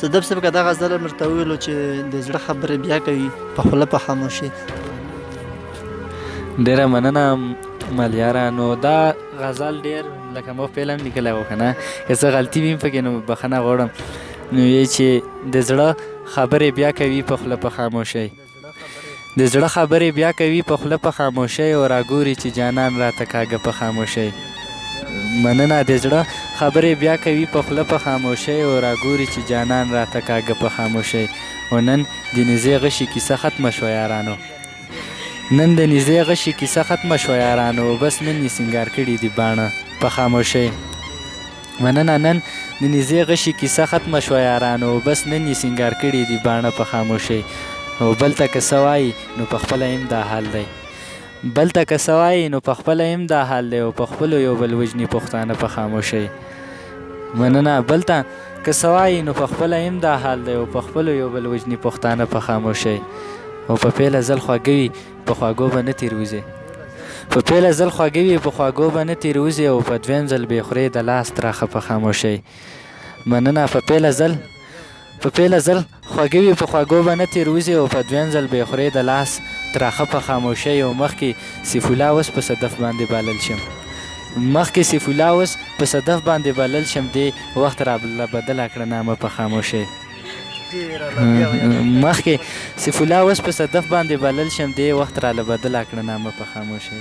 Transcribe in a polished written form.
صدف صاحب که دا غزل درته وویلو چې د زړه خبرې بیا کوي په خوله په خاموشي. ډېره مننه ملیاره. نو دا غزل ډېر لکه ما فعلا لیکلی و که نه، که څه غلطي وي پکې نو بخښنه غواړم. نو وایي چې د زړه خبرې بیا کوي په خوله په خاموشۍ، د زړه خبرې بیا کوي په خوله په خاموشۍ، او راګوري چې جانان راته کاږه په خاموشۍ. مننه. د زړه خبرې بیا کوي په خوله په خاموشۍ، او راګوري چې جانان راته کاږه په خاموشۍ. او نن د نزې غشي کیسه ختمه شوه یارانو، نن د نزې غشي کیسه ختمه شوه یارانو، بس نن یې سینګار کړي دي باڼه په خاموشۍ. مننه. نن د نزې غشي کیسه ختمه شوه یارانو، بس نن یې سینګار کړي دي باڼه په خاموشۍ. او بل ته که څه وایي نو پخپله هم دا حال دی، بل ته که څه وایي نو پخپله هم دا حال دی، او په خپلو یو بل وژني پښتانه په خاموشۍ. مننه. بل ته که څه وایي نو پخپله هم دا حال دی، او په خپلو یو بل وژني پښتانه په خاموشۍ. او په پیله ځل خواږه وي په خواږو به نه تېروځي، په پیله ځل خواږه وي په خواږو به نه تېروځي، او په دویم ځل بې خورې د لاس تراخه په خاموشۍ. مننه. په پیله ځل خواږه وي په خواږو به نه تېروځي، او په دویم ځل بې خورې د لاس تراخه په خاموشۍ. او مخکې سیف الله اوس په صدف باندې بلل شم، مخکې سیف الله اوس په صدف باندې بلل شم، دې وخت را بدله کړه نامه په خاموشۍ. مخکې سیف الله اوس په صدف باندې بلل شم، دې وخت را بدله کړه نامه په خاموشۍ.